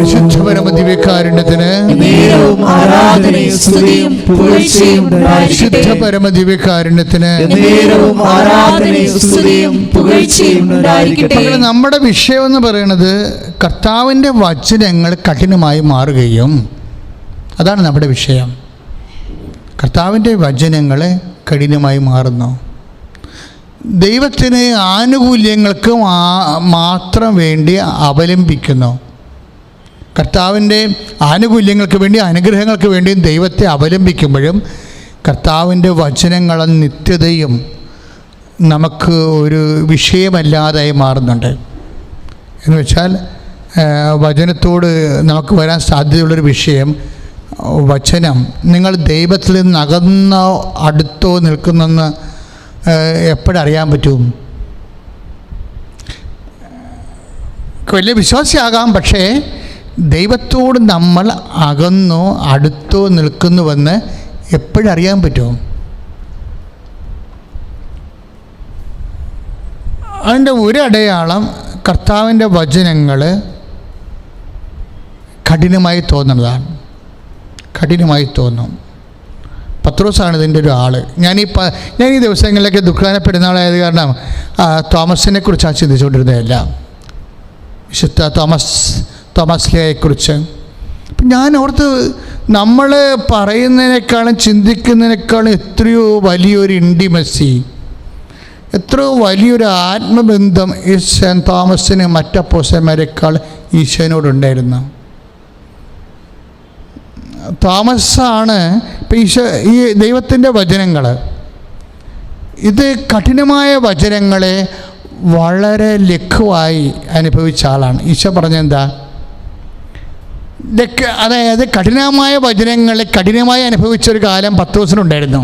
പരിശുദ്ധ പരമദിവ്യകാരുണ്യത്തിന് പരിശുദ്ധ പരമദിവ്യകാരുണ്യത്തിന് നമ്മുടെ വിഷയം എന്ന് പറയുന്നത് കർത്താവിൻ്റെ വചനങ്ങൾ കഠിനമായി മാറുകയും, അതാണ് നമ്മുടെ വിഷയം. കർത്താവിൻ്റെ വചനങ്ങൾ കഠിനമായി മാറുന്നു. ദൈവത്തിന് ആനുകൂല്യങ്ങൾക്ക് മാത്രം വേണ്ടി അവലംബിക്കുന്നു. കർത്താവിൻ്റെ ആനുകൂല്യങ്ങൾക്ക് വേണ്ടി, അനുഗ്രഹങ്ങൾക്ക് വേണ്ടിയും ദൈവത്തെ അവലംബിക്കുമ്പോഴും കർത്താവിൻ്റെ വചനങ്ങളും നിത്യതയും നമുക്ക് ഒരു വിഷയമല്ലാതായി മാറുന്നുണ്ട്. എന്ന് വെച്ചാൽ വചനത്തോട് നമുക്ക് വരാൻ സാധ്യതയുള്ളൊരു വിഷയം വചനം. നിങ്ങൾ ദൈവത്തിൽ നിന്ന് അകന്നോ അടുത്തോ നിൽക്കുന്നെന്ന് എപ്പോഴറിയാൻ പറ്റും? വലിയ വിശ്വാസിയാകാം, പക്ഷേ ദൈവത്തോട് നമ്മൾ അകന്നോ അടുത്തോ നിൽക്കുന്നുവെന്ന് എപ്പോഴറിയാൻ പറ്റും? അതിൻ്റെ ഒരു അടയാളം കർത്താവിൻ്റെ വചനങ്ങൾ കഠിനമായി തോന്നുന്നതാണ്. കഠിനമായി തോന്നും. പത്രോസാണ് ഇതിൻ്റെ ഒരു ആൾ. ഞാൻ ഈ ദിവസങ്ങളിലൊക്കെ ദുഃഖാന പെരുന്നാളായത് കാരണം തോമസിനെ കുറിച്ചാണ് ചിന്തിച്ചുകൊണ്ടിരുന്നതല്ല, വിശുദ്ധ തോമസ്ലിയെക്കുറിച്ച്. അപ്പം ഞാൻ ഓർത്ത്, നമ്മൾ പറയുന്നതിനേക്കാളും ചിന്തിക്കുന്നതിനേക്കാളും എത്രയോ വലിയൊരു ഇൻറ്റിമസി, എത്രയോ വലിയൊരു ആത്മബന്ധം ഈ സെൻറ്റ് തോമസിന് മറ്റപ്പോസ്റ്റലന്മാരെക്കാൾ ഈശോനോടുണ്ടായിരുന്നു. തോമസാണ് ഇപ്പം ഈ ദൈവത്തിൻ്റെ വചനങ്ങൾ, ഇത് കഠിനമായ വചനങ്ങളെ വളരെ ലഘുവായി അനുഭവിച്ച ആളാണ്. ഈശോ പറഞ്ഞെന്താ? അതായത് കഠിനമായ വചനങ്ങളെ കഠിനമായി അനുഭവിച്ചൊരു കാലം പത്രോസിനുണ്ടായിരുന്നു.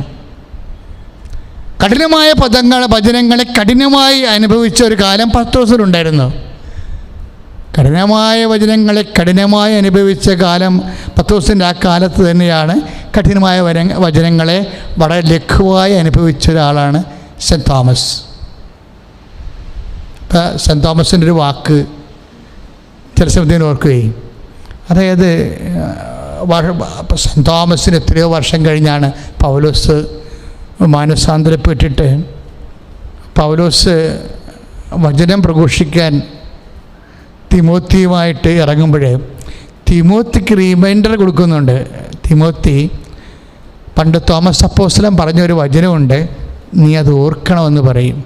കഠിനമായ വചനങ്ങളെ കഠിനമായി അനുഭവിച്ച ഒരു കാലം പത്രോസിനുണ്ടായിരുന്നു. കഠിനമായ വചനങ്ങളെ കഠിനമായി അനുഭവിച്ച കാലം പത്രോസിൻ്റെ ആ കാലത്ത് തന്നെയാണ് കഠിനമായ വചനങ്ങളെ വളരെ ലഘുവായി അനുഭവിച്ച ഒരാളാണ് സെൻറ്റ് തോമസ്. ഇപ്പം സെൻറ്റ് തോമസിൻ്റെ ഒരു വാക്ക് ചില സമയത്തിന് ഓർക്കുകയും, അതായത് സെൻറ്റ് തോമസിന് എത്രയോ വർഷം കഴിഞ്ഞാണ് പൗലോസ് മാനസാന്തരപ്പെട്ടിട്ട് പൗലോസ് വചനം പ്രഘോഷിക്കാൻ തിമോത്തിയുമായിട്ട് ഇറങ്ങുമ്പോഴേ തിമോത്തിക്ക് റിമൈൻഡർ കൊടുക്കുന്നുണ്ട്. തിമോത്തി, പണ്ട് തോമസ് അപ്പോസ്തലൻ പറഞ്ഞൊരു വചനമുണ്ട്, നീ അത് ഓർക്കണമെന്ന് പറയും.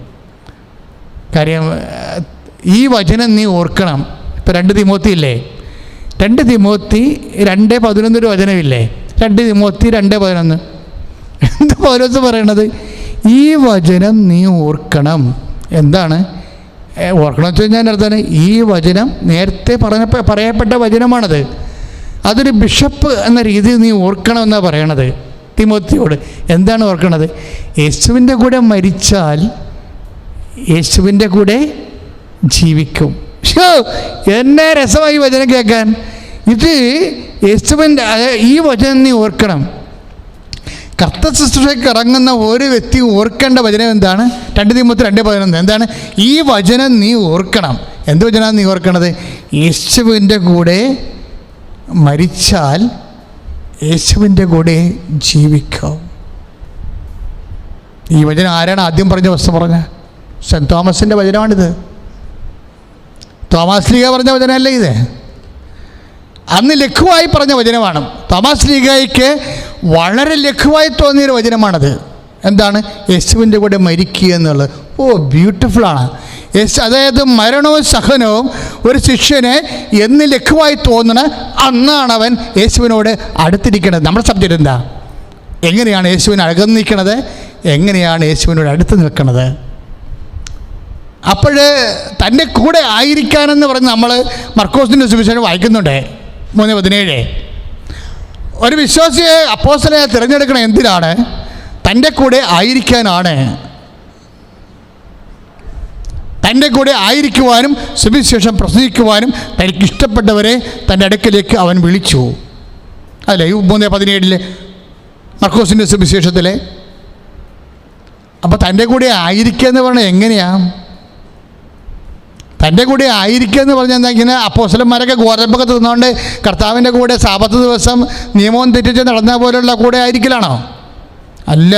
കാര്യം ഈ വചനം നീ ഓർക്കണം. ഇപ്പം 2 തിമോത്തി ഇല്ലേ? 2 തിമോത്തി 2:11 ഒരു വചനമില്ലേ? 2 തിമോത്തി 2:11. എന്താ പൗലോസ് പറയണത്? ഈ വചനം നീ ഓർക്കണം. എന്താണ് ഓർക്കണം വെച്ച് കഴിഞ്ഞാൽ അർത്ഥമാണ്, ഈ വചനം നേരത്തെ പറയപ്പെട്ട വചനമാണത്. അതൊരു ബിഷപ്പ് എന്ന രീതിയിൽ നീ ഓർക്കണമെന്നാണ് പറയണത് തിമോത്തിയോട്. എന്താണ് ഓർക്കണത്? യേശുവിൻ്റെ കൂടെ മരിച്ചാൽ യേശുവിൻ്റെ കൂടെ ജീവിക്കും. എന്നെ രസമായി വചനം കേൾക്കാൻ. ഇത് യേശുവിൻ്റെ ഈ വചനം നീ ഓർക്കണം. കർത്തൃ ശുശ്രൂഷയ്ക്ക് ഇറങ്ങുന്ന ഒരു വ്യക്തി ഓർക്കേണ്ട വചനം എന്താണ്? 2 തിമോത്തി 2:11. എന്താണ്? ഈ വചനം നീ ഓർക്കണം. എന്ത് വചനമാണ് നീ ഓർക്കണത്? യേശുവിൻ്റെ കൂടെ മരിച്ചാൽ യേശുവിൻ്റെ കൂടെ ജീവിക്കാം. ഈ വചനം ആരാണ് ആദ്യം പറഞ്ഞ വസ്തു പറഞ്ഞ? സെൻറ്റ് തോമസിൻ്റെ വചനമാണിത്. തോമസ് ലീഗ പറഞ്ഞ വചനമല്ലേ ഇത്? അന്ന് ലഘുവായി പറഞ്ഞ വചനമാണ്. തോമസ് ലീഗയ്ക്ക് വളരെ ലഘുവായി തോന്നിയൊരു വചനമാണത്. എന്താണ്? യേശുവിൻ്റെ കൂടെ മരിക്കുക എന്നുള്ളത്. ബ്യൂട്ടിഫുള്ളാണ്. അതായത് മരണവും സഹനവും ഒരു ശിഷ്യനെ എന്ന് ലഘുവായി തോന്നണ അന്നാണ് അവൻ യേശുവിനോട് അടുത്തിരിക്കണത്. നമ്മുടെ സബ്ജക്റ്റ് എന്താ? എങ്ങനെയാണ് യേശുവിനെ അകന്നിരിക്കണത്, എങ്ങനെയാണ് യേശുവിനോട് അടുത്ത് നിൽക്കുന്നത്. അപ്പോൾ തൻ്റെ കൂടെ ആയിരിക്കാനെന്ന് പറഞ്ഞ് നമ്മൾ മർക്കോസിൻ്റെ സുവിശേഷം വായിക്കുന്നുണ്ട് 3:17. ഒരു വിശ്വാസിയെ അപ്പോസ്തലനെ തിരഞ്ഞെടുക്കണം എന്തിനാണ്? തൻ്റെ കൂടെ ആയിരിക്കാനാണ്. തൻ്റെ കൂടെ ആയിരിക്കുവാനും സുവിശേഷം പ്രസംഗിക്കുവാനും തനിക്കിഷ്ടപ്പെട്ടവരെ തൻ്റെ അടുക്കലേക്ക് അവൻ വിളിച്ചു. അല്ലേ 3:17 മർക്കോസിൻ്റെ സുവിശേഷത്തിലെ. അപ്പോൾ തൻ്റെ കൂടെ ആയിരിക്കുക എന്ന് പറഞ്ഞാൽ എങ്ങനെയാണ്? തൻ്റെ കൂടെ ആയിരിക്കുക എന്ന് പറഞ്ഞാൽ എന്താ, ഇങ്ങനെ അപ്പോസ്തലന്മാരൊക്കെ ഗോതമ്പൊക്കെ തിന്നുകൊണ്ട് കർത്താവിൻ്റെ കൂടെ സാബത്ത് ദിവസം നിയമവും തെറ്റിച്ച് നടന്ന പോലുള്ള കൂടെ ആയിരിക്കലാണോ? അല്ല.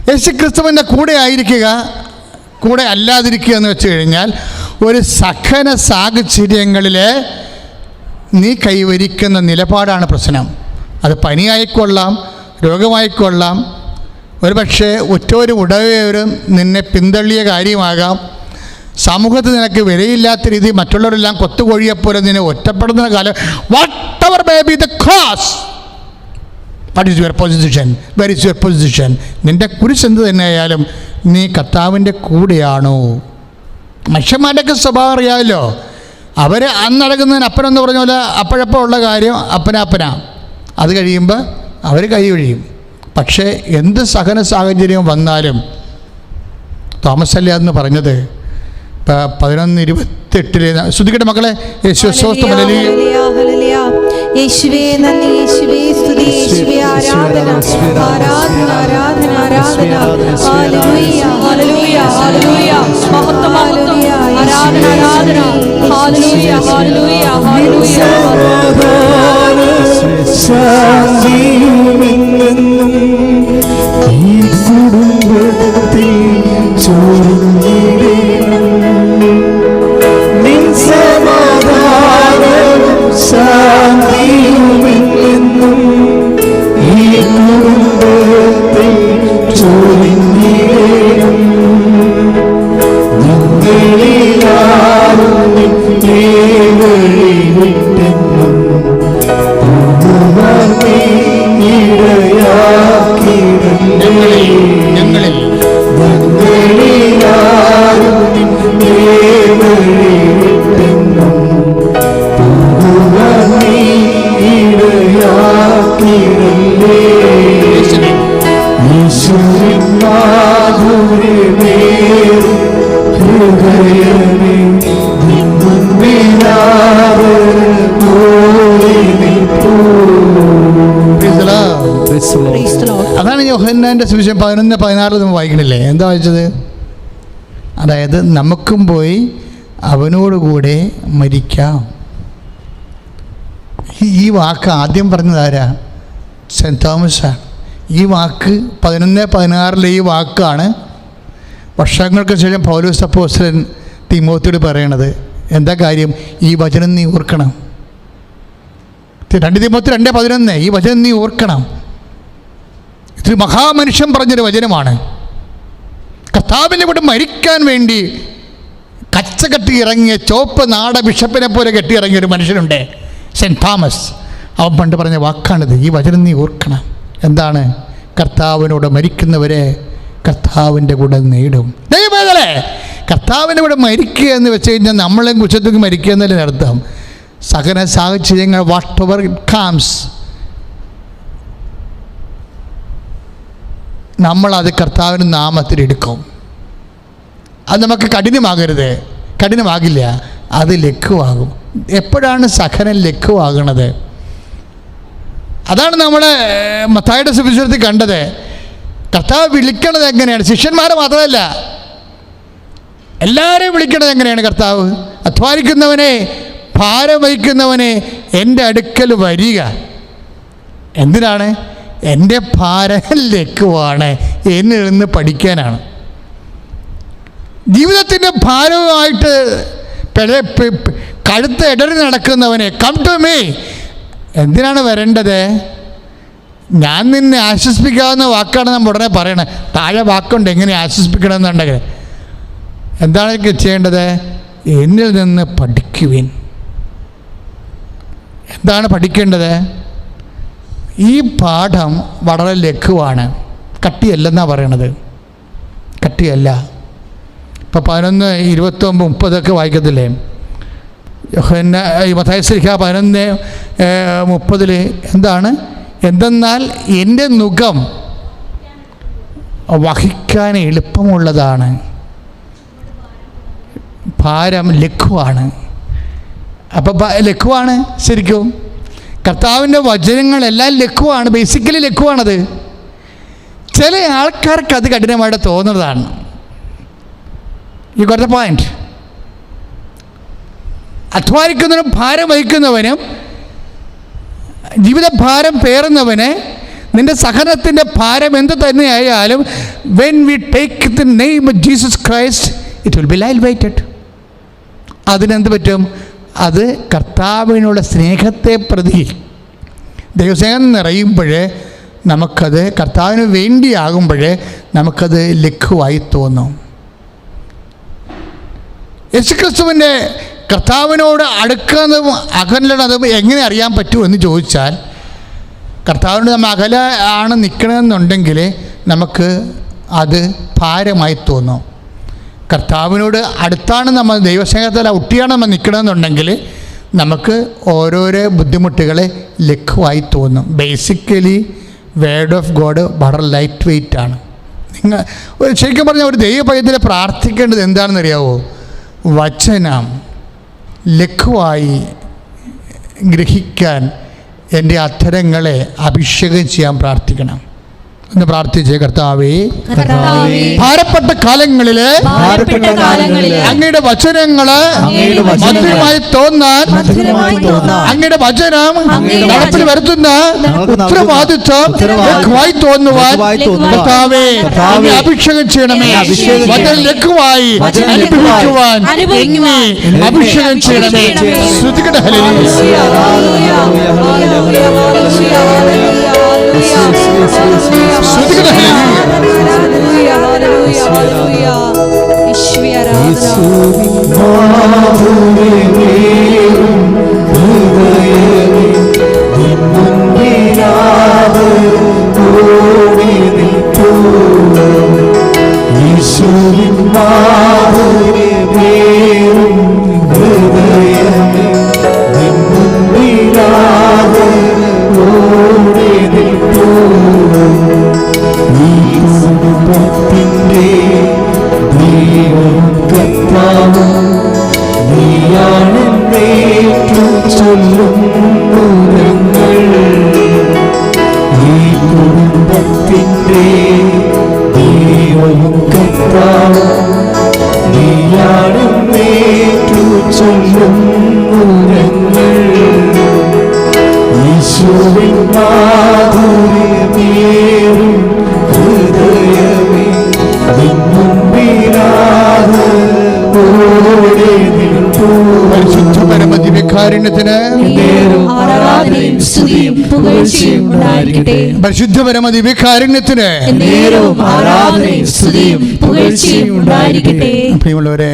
യേശുക്രിസ്തുവിൻ്റെ കൂടെ ആയിരിക്കുക, കൂടെ അല്ലാതിരിക്കുക എന്ന് വെച്ച് കഴിഞ്ഞാൽ ഒരു സഹന സാഹചര്യങ്ങളിൽ നീ കൈവരിക്കുന്ന നിലപാടാണ് പ്രശ്നം. അത് പനിയായിക്കൊള്ളാം, രോഗമായിക്കൊള്ളാം, ഒരു പക്ഷേ ഉറ്റവരും ഉടയവരും നിന്നെ പിന്തള്ളിയ കാര്യമാകാം, സമൂഹത്തിൽ നിനക്ക് വിലയില്ലാത്ത രീതി മറ്റുള്ളവരെല്ലാം കൊത്തുകോഴിയെപ്പോലെ നിന്നെ ഒറ്റപ്പെടുന്ന കാലം. What ever may be the cause, what is your position, were is your position? നിൻ്റെ കുരിശ് എന്ത് തന്നെയായാലും നീ കർത്താവിൻ്റെ കൂടെയാണോ? മനുഷ്യന്മാരുടെയൊക്കെ സ്വഭാവം അറിയാമല്ലോ. അവർ അന്നടക്കുന്നതിന് അപ്പനെന്ന് പറഞ്ഞ പോലെ അപ്പോഴപ്പോൾ ഉള്ള കാര്യം അപ്പനാ, അത് കഴിയുമ്പോൾ അവർ കൈ ഒഴിയും. പക്ഷേ എന്ത് സഹന സാഹചര്യം വന്നാലും തോമസ് അലിയാ എന്ന് പറഞ്ഞത് 11:28 ശ്രദ്ധിക്കട്ടെ മക്കളെ. യേശുവേ സ്തോത്രം, ഹല്ലേലൂയ. യേശുവേ നന്ദി, യേശുവേ സ്തുതി, യേശുവേ ആരാധന, ആരാധന, ആരാധന, ആരാധന. Hallelujah, hallelujah, hallelujah. മഹത്വം, മഹത്വം, ആരാധന, ആരാധന. Hallelujah, hallelujah, hallelujah. അതാണ് യോഹന്നാൻ്റെ സുവിശേഷം 11:16 നമ്മൾ വായിക്കണില്ലേ? എന്താ വായിച്ചത്? അതായത് നമുക്കും പോയി അവനോടുകൂടെ മരിക്കാം. ഈ വാക്ക് ആദ്യം പറഞ്ഞതാരാ? സെൻറ്റ് തോമസാണ്. ഈ വാക്ക് 11:16 ഈ വാക്കാണ് വർഷങ്ങൾക്ക് ശേഷം പൗലോസ് അപ്പോസ്തലൻ തിമോത്തിയോട് പറയണത്. എന്താ കാര്യം? ഈ വചനം നീ ഓർക്കണം. 2 തിമോത്തി 2:11 ഈ വചനം നീ ഓർക്കണം. ഇത് മഹാമനുഷ്യൻ പറഞ്ഞൊരു വചനമാണ്. കർത്താവിനെ കൂടെ മരിക്കാൻ വേണ്ടി കച്ച കെട്ടി ഇറങ്ങിയ ചോപ്പ് നാട ബിഷപ്പിനെ പോലെ കെട്ടിയിറങ്ങിയ ഒരു മനുഷ്യനുണ്ട്, സെൻറ്റ് തോമസ്. അവൻ പണ്ട് പറഞ്ഞ വാക്കാണിത്. ഈ വചനം നീ ഓർക്കണം. എന്താണ്? കർത്താവിനോട് മരിക്കുന്നവരെ കർത്താവിൻ്റെ കൂടെ നേടും. ദൈവമേ, കർത്താവിൻ്റെ കൂടെ മരിക്കുക എന്ന് വെച്ച് കഴിഞ്ഞാൽ നമ്മളെയും കുറ്റത്തേക്ക് മരിക്കുക എന്നല്ലേ അർത്ഥം. സകല സാഹചര്യങ്ങൾ വാട്ട് എവർ ഇറ്റ് കംസ്, നമ്മളത് കർത്താവിൻ്റെ നാമത്തിൽ എടുക്കും. അത് നമുക്ക് കഠിനമാകരുത്, കഠിനമാകില്ല, അത് ലഘുവാകും. എപ്പോഴാണ് സഹനം ലഘുവാകണത്? അതാണ് നമ്മൾ മത്തായിയുടെ സുവിശേഷത്തിൽ കണ്ടത്. കർത്താവ് വിളിക്കണത് എങ്ങനെയാണ്? ശിഷ്യന്മാരെ മാത്രമല്ല, എല്ലാവരെയും വിളിക്കണത് എങ്ങനെയാണ്? കർത്താവ് അധ്വാനിക്കുന്നവനെ, ഭാരം വഹിക്കുന്നവനെ എൻ്റെ അടുക്കൽ വരിക. എന്തിനാണ്? എൻ്റെ ഭാരം ലഘുവാണ്, എന്നിൽ നിന്ന് പഠിക്കാനാണ്. ജീവിതത്തിൻ്റെ ഭാരവുമായിട്ട് കഴുത്ത് ഇടറി നടക്കുന്നവനെ കം ടു മീ. എന്തിനാണ് വരേണ്ടത്? ഞാൻ നിന്നെ ആശ്വസിപ്പിക്കാവുന്ന വാക്കാണ് നമ്മൾ ഉടനെ പറയണത്. താഴെ വാക്കുണ്ട് എങ്ങനെ ആശ്വസിപ്പിക്കണമെന്നുണ്ടെങ്കിൽ. എന്താണ് ചെയ്യേണ്ടത്? എന്നിൽ നിന്ന് പഠിക്കുവിൻ. എന്താണ് പഠിക്കേണ്ടത്? ഈ പാഠം വളരെ ലഘുവാണ്, കട്ടിയല്ലെന്നാണ് പറയണത്. കട്ടിയല്ല. ഇപ്പോൾ 11:29, 30 വായിക്കത്തില്ലേ? മത്തായി ശ്ലീഹ 11:30 എന്താണ്? എന്തെന്നാൽ എൻ്റെ നുകം വഹിക്കാൻ എളുപ്പമുള്ളതാണ്, ഭാരം ലഘുവാണ്. അപ്പോൾ ലഘുവാണ് ശരിക്കും. കർത്താവിൻ്റെ വചനങ്ങളെല്ലാം ലഘുവാണ്, ബേസിക്കലി ലഘുവാണത്. ചില ആൾക്കാർക്ക് അത് കഠിനമായിട്ട് തോന്നുന്നതാണ്. You got the point. അധ്വാനിക്കുന്നവനും ഭാരം വഹിക്കുന്നവനും ജീവിതഭാരം പേറുന്നവന് നിന്റെ സഹനത്തിൻ്റെ ഭാരം എന്ത് തന്നെയായാലും when we take the name of Jesus Christ it will be light. അതിനെന്ത് പറ്റും? അത് കർത്താവിനുള്ള സ്നേഹത്തെ പ്രതി ദൈവസ്നേഹം നിറയുമ്പോൾ നമുക്കത് കർത്താവിന് വേണ്ടിയാകുമ്പോൾ നമുക്കത് ലഘുവായി തോന്നും. യേശുക്രിസ്തുവിൻ്റെ കർത്താവിനോട് അടുക്കുന്നതും അകലുന്നതും എങ്ങനെ അറിയാൻ പറ്റുമെന്ന് ചോദിച്ചാൽ, കർത്താവിനോട് നമ്മൾ അകലെ ആണ് നിൽക്കണമെന്നുണ്ടെങ്കിൽ നമുക്ക് അത് ഭാരമായി തോന്നും. കർത്താവിനോട് അടുത്താണ് നമ്മൾ, ദൈവസ്നേഹത്തിൽ ഒട്ടിയാണ് നമ്മൾ നിൽക്കണമെന്നുണ്ടെങ്കിൽ നമുക്ക് ഓരോരോ ബുദ്ധിമുട്ടുകളെ ലഘുവായി തോന്നും. ബേസിക്കലി വേർഡ് ഓഫ് ഗോഡ് വളരെ ലൈറ്റ് വെയ്റ്റ് ആണ്. നിങ്ങൾ ശരിക്കും പറഞ്ഞാൽ ഒരു ദൈവപൈതൽ പ്രാർത്ഥിക്കേണ്ടത് എന്താണെന്ന് അറിയാവോ? വചനം ലഘുവായി ഗ്രഹിക്കാൻ എൻ്റെ അധരങ്ങളെ അഭിഷേകം ചെയ്യാൻ പ്രാർത്ഥിക്കണം. ഒന്ന് പ്രാർത്ഥിച്ചേ. കർത്താവേ, ഭാരപ്പെട്ട കാലങ്ങളില് അങ്ങയുടെ വചനങ്ങള് മധുരമായി തോന്നാൻ അങ്ങയുടെ വചനം നടപ്പിൽ വരുത്തുന്ന ഉത്തരവാദിത്വം ലഘുവായി തോന്നുവാൻ കർത്താവേ അഭിഷേകം ചെയ്യണമേ. വചനം ലഘുവായി അനുഭവിക്കുവാൻ എന്നെ അഭിഷേകം ചെയ്യണമേ. ശ്രുതികട ഹല്ലേലൂയ. പരിശുദ്ധ പരമ ദിവ്യകാരുണ്യത്തിന് പ്രിയമുള്ളവരെ,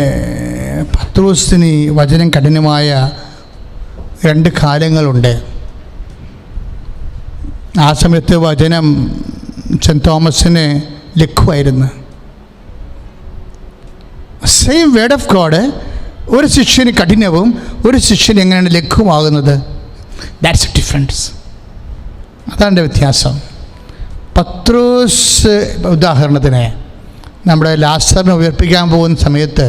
പത്രോസിന് വചനം കഠിനമായ 2 കാലങ്ങളുണ്ട്. ആ സമയത്ത് വചനം സെൻറ്റ് തോമസിന് ലഘുവായിരുന്നു. സെയിം വേർഡ് ഓഫ് ഗോഡ് ഒരു ശിഷ്യന് കഠിനവും ഒരു ശിഷ്യന് എങ്ങനെയാണ് ലഘുവാകുന്നത്? That's A difference. അതാണ് വ്യത്യാസം. പത്രോസ് ഉദാഹരണത്തിന് നമ്മുടെ ലാസറിനെ ഉയർപ്പിക്കാൻ പോകുന്ന സമയത്ത്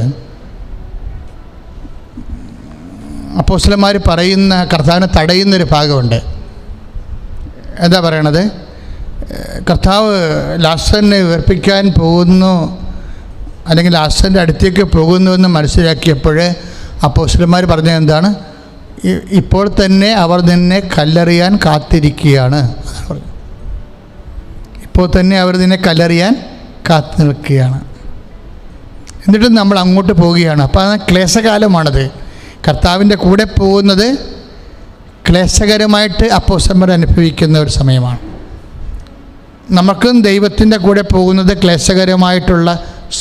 അപ്പോസ്തലന്മാർ പറയുന്ന, കർത്താവിനെ തടയുന്നൊരു ഭാഗമുണ്ട്. എന്താ പറയണത്? കർത്താവ് ലാസറിനെ ഉയർപ്പിക്കാൻ പോകുന്നു, അല്ലെങ്കിൽ ലാസറിൻ്റെ അടുത്തേക്ക് പോകുന്നുവെന്ന് മനസ്സിലാക്കിയപ്പോൾ അപ്പോസ്തലന്മാർ പറഞ്ഞത് എന്താണ്? ഇപ്പോൾ തന്നെ അവർ നിന്നെ കല്ലെറിയാൻ കാത്തിരിക്കുകയാണ്. ഇപ്പോൾ തന്നെ അവർ നിന്നെ കല്ലെറിയാൻ കാത്തു നിൽക്കുകയാണ്. എന്നിട്ടും നമ്മൾ അങ്ങോട്ട് പോവുകയാണ്. അപ്പോൾ അത് ക്ലേശകാലമാണത്. കർത്താവിൻ്റെ കൂടെ പോകുന്നത് ക്ലേശകരമായിട്ട് അപ്പോസ്തലന്മാർ അനുഭവിക്കുന്ന ഒരു സമയമാണ്. നമുക്കും ദൈവത്തിൻ്റെ കൂടെ പോകുന്നത് ക്ലേശകരമായിട്ടുള്ള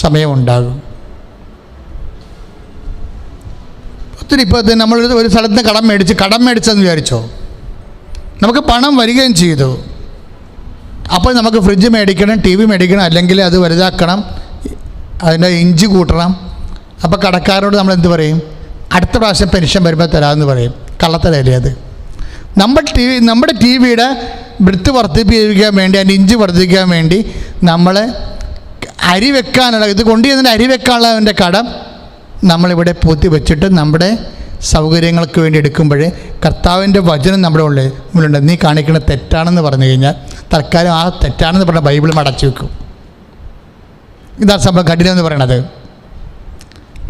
സമയമുണ്ടാകും. ഒത്തിരി ഇപ്പോൾ നമ്മൾ ഒരു സ്ഥലത്ത് കടം മേടിച്ചെന്ന് വിചാരിച്ചോ, നമുക്ക് പണം വരികയും ചെയ്തു. അപ്പോൾ നമുക്ക് ഫ്രിഡ്ജ് മേടിക്കണം, ടി വി മേടിക്കണം, അല്ലെങ്കിൽ അത് വലുതാക്കണം, അതിൻ്റെ ഇഞ്ച് കൂട്ടണം. അപ്പോൾ കടക്കാരോട് നമ്മൾ എന്ത് പറയും? അടുത്ത പ്രാവശ്യം പെൻഷൻ വരുമ്പോൾ തരാമെന്ന് പറയും. കള്ളത്തരല്ലേ അത്? നമ്മുടെ ടി വിയുടെ ബ്രിത്ത് വർദ്ധിപ്പിക്കാൻ വേണ്ടി, അതിൻ്റെ ഇഞ്ച് വർദ്ധിപ്പിക്കാൻ വേണ്ടി നമ്മൾ അരി വെക്കാനുള്ള, ഇത് കൊണ്ടുവന്നതിൻ്റെ അരി വെക്കാനുള്ളതിൻ്റെ കടം നമ്മളിവിടെ പൂത്തി വെച്ചിട്ട് നമ്മുടെ സൗകര്യങ്ങൾക്ക് വേണ്ടി എടുക്കുമ്പോൾ കർത്താവിൻ്റെ വചനം നമ്മുടെ ഉള്ളിലുണ്ട്. നീ കാണിക്കുന്നത് തെറ്റാണെന്ന് പറഞ്ഞു കഴിഞ്ഞാൽ തൽക്കാലം ആ തെറ്റാണെന്ന് പറഞ്ഞ ബൈബിൾ മടച്ചു വെക്കും. ഇതാണ് സംഭവം കഠിനം എന്ന് പറയണത്.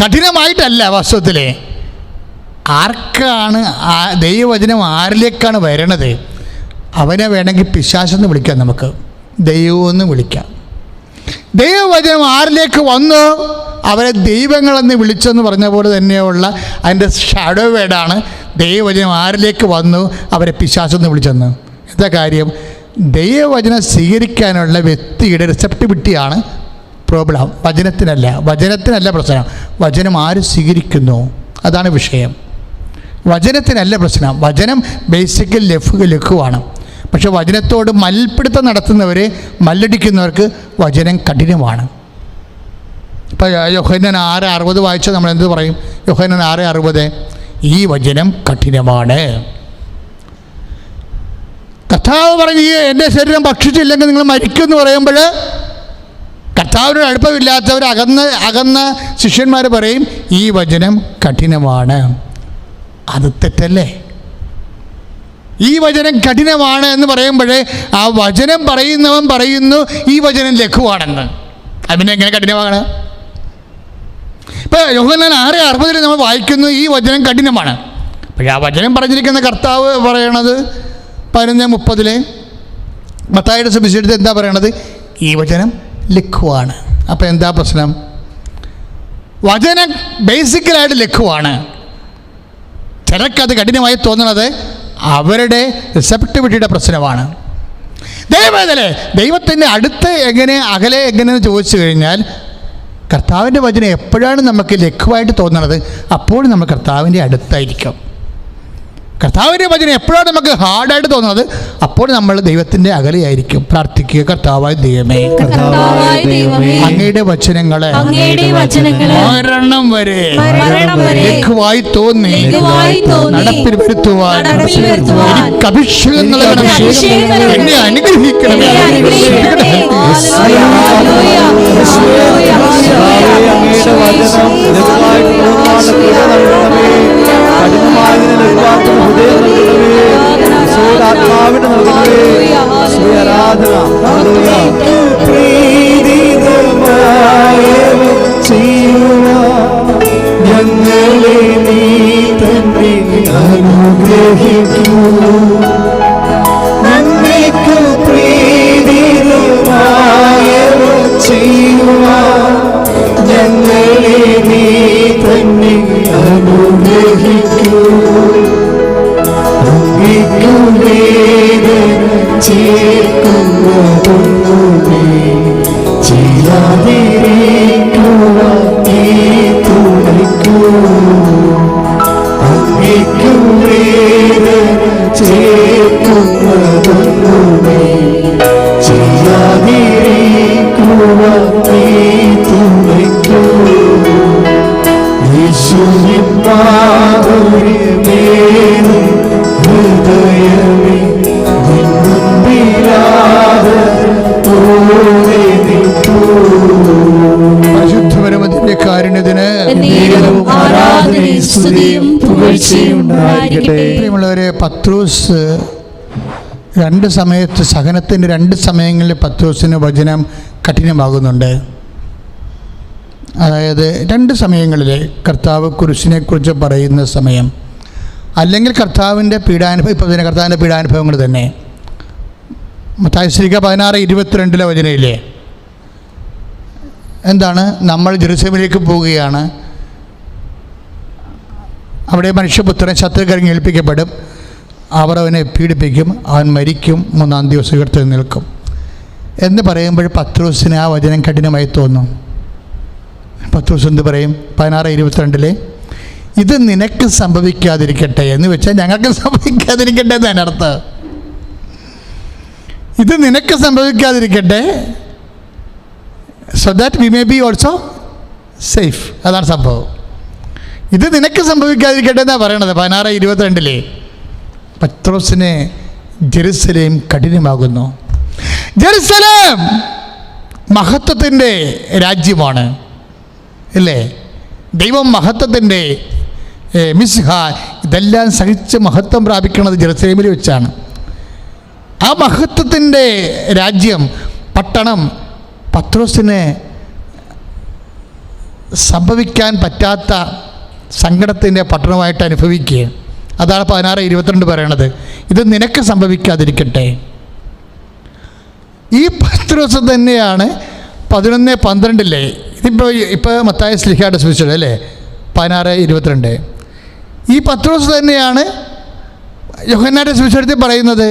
കഠിനമായിട്ടല്ല. വാസ്തവത്തിൽ ആർക്കാണ് ദൈവവചനം ആരിലേക്കാണ് വരണത് അവനെ വേണമെങ്കിൽ പിശാചെന്ന് വിളിക്കാം, നമുക്ക് ദൈവമെന്ന് വിളിക്കാം. ദൈവവചനം ആരിലേക്ക് വന്നു അവരെ ദൈവങ്ങളെന്ന് വിളിച്ചെന്ന് പറഞ്ഞ പോലെ തന്നെയുള്ള അതിൻ്റെ ഷാഡോ വേർഡാണ് ദൈവവചനം ആരിലേക്ക് വന്നു അവരെ പിശാചെന്ന് വിളിച്ചെന്ന്. എന്താ കാര്യം? ദൈവവചനം സ്വീകരിക്കാനുള്ള വ്യക്തിയുടെ റിസെപ്റ്റിവിറ്റിയാണ് പ്രോബ്ലം, വചനത്തിനല്ല പ്രശ്നം. വചനം ആര് സ്വീകരിക്കുന്നു അതാണ് വിഷയം. വചനത്തിനല്ല പ്രശ്നം. വചനം ബേസിക്കൽ ലഘുവാണ്. പക്ഷെ വചനത്തോട് മൽപ്പിടുത്തം നടത്തുന്നവർ, മല്ലടിക്കുന്നവർക്ക് വചനം കഠിനമാണ്. ഇപ്പോൾ യോഹന്നാൻ 6:60 വായിച്ചാൽ നമ്മൾ എന്ത് പറയും? യോഹന്നാൻ 6:60 ഈ വചനം കഠിനമാണ്. കർത്താവ് പറഞ്ഞ് ഈ എൻ്റെ ശരീരം ഭക്ഷിച്ചില്ലെങ്കിൽ നിങ്ങൾ മരിക്കുമെന്ന് പറയുമ്പോൾ കർത്താവിനോട് അടുപ്പമില്ലാത്തവർ അകന്ന ശിഷ്യന്മാർ പറയും ഈ വചനം കഠിനമാണ്. അത് തെറ്റല്ലേ? ഈ വചനം കഠിനമാണ് എന്ന് പറയുമ്പോഴേ ആ വചനം പറയുന്നവൻ പറയുന്നു ഈ വചനം ലഘുവാണെന്ന്. അതിനെ എങ്ങനെ കഠിനമാണ്? ഇപ്പോൾ യോഹന്നാൻ 6:60 നമ്മൾ വായിക്കുന്നു ഈ വചനം കഠിനമാണ്. പക്ഷേ ആ വചനം പറഞ്ഞിരിക്കുന്ന കർത്താവ് പറയണത് 11:30 മത്തായിയുടെ സുവിശേഷത്തിൽ എന്താ പറയണത്? ഈ വചനം ലഘുവാണ്. അപ്പോൾ എന്താ പ്രശ്നം? വചനം ബേസിക്കലായിട്ട് ലഘുവാണ്. ചിലർക്കത് കഠിനമായി തോന്നുന്നത് അവരുടെ റിസെപ്റ്റിവിറ്റിയുടെ പ്രശ്നമാണ്. ദൈവത്തിൻ്റെ അടുത്ത് എങ്ങനെ അകലെ എങ്ങനെയെന്ന് ചോദിച്ചു കഴിഞ്ഞാൽ കർത്താവിൻ്റെ വചനം എപ്പോഴാണ് നമുക്ക് ലഘുവായിട്ട് തോന്നുന്നത് അപ്പോൾ നമ്മൾ കർത്താവിൻ്റെ അടുത്തായിരിക്കും. കർത്താവിൻ്റെ വചനം എപ്പോഴാണ് നമുക്ക് ഹാർഡായിട്ട് തോന്നുന്നത് അപ്പോൾ നമ്മൾ ദൈവത്തിൻ്റെ അകലെയായിരിക്കും. പ്രാർത്ഥിക്കുക, കർത്താവായ ദൈവമേ, അങ്ങയുടെ വചനങ്ങളെ മരണം വരെ ലഘുവായി തോന്നി നടപ്പിൽ വരുത്തുവാൻ എനിക്ക് അഭിഷേകങ്ങൾ എന്നെ അനുഗ്രഹിക്കണമേ. ഞങ്ങളെ നീ തന്നെ അനുഗ്രഹിക്കൂ. ഞങ്ങൾക്ക് പ്രീതിതമായവ ചെയ്യുവാൻ ഞങ്ങളെ നീ തന്നെ അനുഗ്രഹിക്കൂ. അങ്ങേക്കു വേദന ചേർക്കുന്നതൊന്നുമേ ചെയ്യാതിരിക്കുവാൻ നീ തുണയ്ക്കൂ. അങ്ങേക്കു വേദന ചേർക്കുന്നതൊന്നുമേ ചെയ്യാതിരിക്കുവാൻ നീ തുണയ്ക്കൂ. യേശുവിൻ മാധുര്യമേറും ഹൃദയമേ നിൻ മുൻപിലാദരവോടെ നിൽക്കൂ. പരിശുദ്ധപരമത്തിന്റെ കാരുണ്യത്തിന് ആരാധനയും സ്തുതിയും പുകഴ്ചയും ഉണ്ടായിരിക്കട്ടെ. പ്രിയമുള്ളവരെ, പത്രോസ് രണ്ട് സമയത്ത് സഹനത്തിൻ്റെ രണ്ട് സമയങ്ങളിൽ പത്രോസിന് വചനം കഠിനമാകുന്നുണ്ട്. അതായത് രണ്ട് സമയങ്ങളിൽ കർത്താവ് കുരിശിനെക്കുറിച്ച് പറയുന്ന സമയം, അല്ലെങ്കിൽ കർത്താവിൻ്റെ പീഡാനുഭവം. ഇപ്പോൾ തന്നെ കർത്താവിൻ്റെ പീഡാനുഭവങ്ങൾ തന്നെ മത്തായി 16:22 വചനയില്ലേ എന്താണ്? നമ്മൾ ജെറുസലേമിലേക്ക് പോവുകയാണ്. അവിടെ മനുഷ്യപുത്രൻ ശത്രുക്കരങ്ങി ഏൽപ്പിക്കപ്പെടും. അവർ അവനെ പീഡിപ്പിക്കും, അവൻ മരിക്കും, 3-ാം ദിവസം ഉയർത്തെഴുന്നേൽക്കും എന്ന് പറയുമ്പോൾ പത്രോസിന് ആ വചനം കഠിനമായി തോന്നും. പത്രോസ് എന്ത് പറയും? 16:22 ഇത് നിനക്ക് സംഭവിക്കാതിരിക്കട്ടെ എന്ന് വെച്ചാൽ ഞങ്ങൾക്ക് സംഭവിക്കാതിരിക്കട്ടെ എന്നാണ് അർത്ഥം. ഇത് നിനക്ക് സംഭവിക്കാതിരിക്കട്ടെ, so that we may be also safe. അതാണ് സംഭവം. ഇത് നിനക്ക് സംഭവിക്കാതിരിക്കട്ടെ എന്നാണ് പറയണത് 16:22. പത്രോസിന് ജെറുസലേം കഠിനമാകുന്നു. ജെറുസലേം മഹത്വത്തിൻ്റെ രാജ്യമാണ്, അല്ലേ? ദൈവം മഹത്വത്തിൻ്റെ മിസ്ഹ ഇതെല്ലാം സഹിച്ച് മഹത്വം പ്രാപിക്കുന്നത് ജെറുസലേമിൽ വെച്ചാണ്. ആ മഹത്വത്തിൻ്റെ രാജ്യം, പട്ടണം പത്രോസിന് സംഭവിക്കാൻ പറ്റാത്ത സങ്കടത്തിൻ്റെ പട്ടണമായിട്ട് അനുഭവിക്കുക. അതാണ് 16:22 പറയണത്. ഇത് നിനക്ക് സംഭവിക്കാതിരിക്കട്ടെ. ഈ പത്രോസ് തന്നെയാണ് 11:12 ഇപ്പോൾ മത്തായി ശ്ലീഹായുടെ സുവിശേഷം അല്ലേ 16:22. ഈ പത്രോസ് തന്നെയാണ് യോഹന്നാന്റെ സുവിശേഷത്തിൽ പറയുന്നത്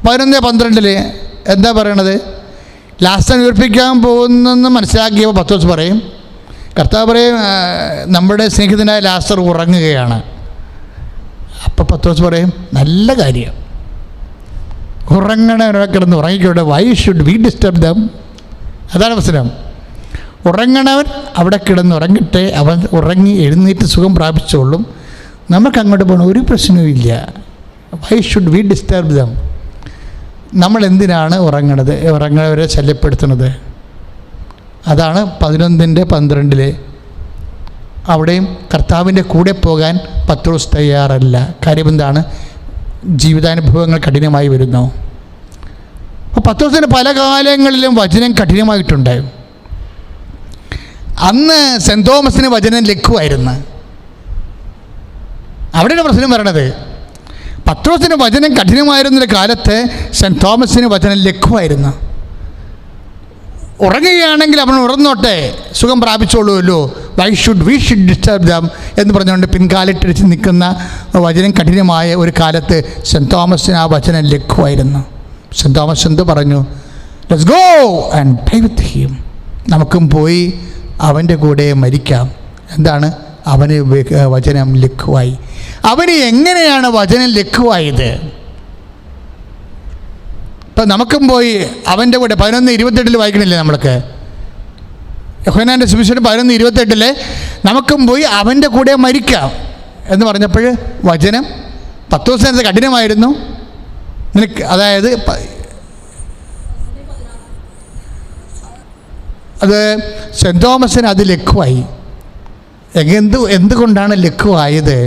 11:12 എന്താ പറയണത്? ലാസ്റ്റ് ഉയർപ്പിക്കാൻ പോകുന്നെന്ന് മനസ്സിലാക്കിയപ്പോൾ പത്രോസ് പറയും, കർത്താവ് പറയും, നമ്മുടെ സ്നേഹിതനായ ലാസർ ഉറങ്ങുകയാണ്. അപ്പോൾ പത്രോസ് പറയും, നല്ല കാര്യം, ഉറങ്ങണവരെ കിടന്ന് ഉറങ്ങിക്കോട്ടെ, why should we disturb them? അതാണ് പ്രശ്നം. ഉറങ്ങണവൻ അവിടെ കിടന്ന് ഉറങ്ങട്ടെ, അവൻ ഉറങ്ങി എഴുന്നേറ്റ് സുഖം പ്രാപിച്ചോളും, നമുക്ക് അങ്ങോട്ട് പോകണം, ഒരു പ്രശ്നവുമില്ല. Y should we disturb dum? നമ്മൾ എന്തിനാണ് ഉറങ്ങണവരെ ശല്യപ്പെടുത്തുന്നത്? അതാണ് 11:12 അവിടെയും കർത്താവിൻ്റെ കൂടെ പോകാൻ പത്രോസ് തയ്യാറല്ല. കാര്യം എന്താണ്? ജീവിതാനുഭവങ്ങൾ കഠിനമായി വരുന്നു. അപ്പോൾ പത്രോസിന് പല കാലങ്ങളിലും വചനം കഠിനമായിട്ടുണ്ട്. അന്ന് സെൻറ് തോമസിന് വചനം ലഘുവായിരുന്നു. അവിടെയാണ് പ്രശ്നം വരണത്. പത്രോസിന് വചനം കഠിനമായിരുന്ന കാലത്ത് സെൻറ് തോമസിന് വചനം ലഘുവായിരുന്നു. ഉറങ്ങുകയാണെങ്കിൽ അവൻ ഉറന്നോട്ടെ, സുഖം പ്രാപിച്ചോളൂല്ലോ, why should we should disturb them എന്ന് പറഞ്ഞുകൊണ്ട് പിൻകാലിട്ടടിച്ച് നിൽക്കുന്ന വചനം കഠിനമായ ഒരു കാലത്ത് സെൻറ് തോമസിന് ആ വചനം ലഘുവായിരുന്നു. സെൻറ് തോമസ് എന്ത് പറഞ്ഞു? Let's go and dye with him. നമുക്കും പോയി അവൻ്റെ കൂടെ മരിക്കാം. എന്താണ്? അവന് വചനം ലഘുവായി. അവന് എങ്ങനെയാണ് വചനം ലഘുവായത്? ഇപ്പം നമുക്കും പോയി അവൻ്റെ കൂടെ 11:28 വായിക്കണില്ലേ നമ്മൾക്ക്? യോഹന്നാന്റെ സുവിശേഷം 11:28 നമുക്കും പോയി അവൻ്റെ കൂടെ മരിക്കാം എന്ന് പറഞ്ഞപ്പോൾ വചനം പത്രോസിന് കഠിനമായിരുന്നു. നിനക്ക് അതായത് അത് സെൻറ് തോമസിന് അത് ലഘുവായി. എന്തുകൊണ്ടാണ് ലഘുവായത്?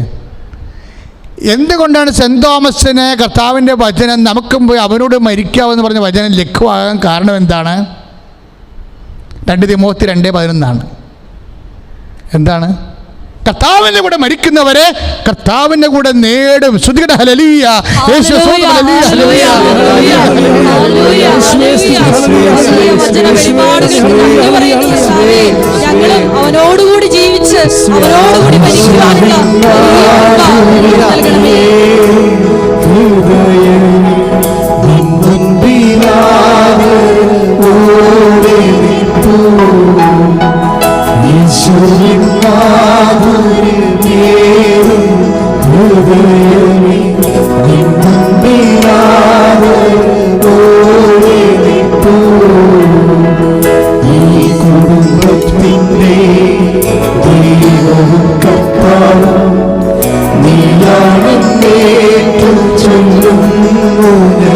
എന്തുകൊണ്ടാണ് സെൻറ് തോമസിന് കർത്താവിൻ്റെ വചനം നമുക്കും പോയി അവനോട് മരിക്കാമെന്ന് പറഞ്ഞ വചനം ലഘുവാകാൻ കാരണം എന്താണ്? 2 തിമോത്തി 2:11 എന്താണ്? കർത്താവിൻ്റെ കൂടെ മരിക്കുന്നവരെ കർത്താവിൻ്റെ കൂടെ നേടും. ശ്രുതികട ഹല്ലേലൂയ, ഞങ്ങളും അവനോടുകൂടി ജീവിച്ച് അവനോടുകൂടി മരിക്കുവാനുള്ള നൽകണമേ.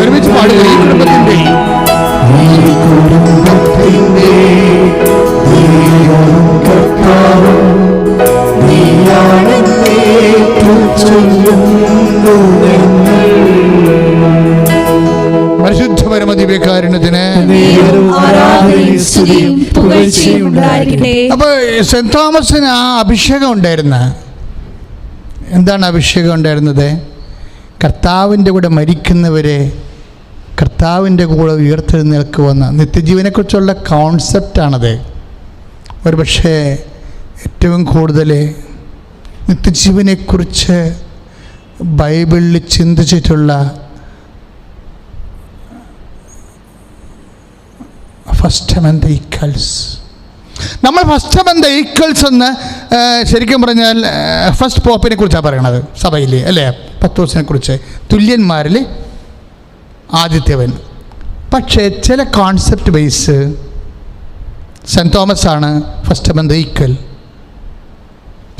ഒരുമിച്ച് പാടുക. ഈ കുടുംബത്തിൻ്റെ പരിശുദ്ധ പരമദിവ്യകാരുണ്യത്തിന്. അപ്പൊ സെൻറ് തോമസിന് ആ അഭിഷേകം ഉണ്ടായിരുന്ന, എന്താണ് അഭിഷേകം ഉണ്ടായിരുന്നത്? കർത്താവിൻ്റെ കൂടെ മരിക്കുന്നവരെ കർത്താവിൻ്റെ കൂടെ ഉയർത്തെഴുന്നേൽക്കുമെന്ന നിത്യജീവനെക്കുറിച്ചുള്ള കോൺസെപ്റ്റാണത്. ഒരു പക്ഷേ ഏറ്റവും കൂടുതൽ നിത്യജീവനെക്കുറിച്ച് ബൈബിളിൽ ചിന്തിച്ചിട്ടുള്ള ഫസ്റ്റ് ഈക്വൽസ്. നമ്മൾ ഫസ്റ്റ് ഈക്വൽസ് എന്ന് ശരിക്കും പറഞ്ഞാൽ ഫസ്റ്റ് പോപ്പിനെ കുറിച്ചാണ് പറയണത് സഭയിൽ, അല്ലേ? പത്രോസിനെ കുറിച്ച് തുല്യന്മാരിൽ ആദ്യത്തേവൻ. പക്ഷേ ചില കോൺസെപ്റ്റ് ബേസ് സെൻറ് തോമസ് ആണ് ഫസ്റ്റ് ഈക്വൽ.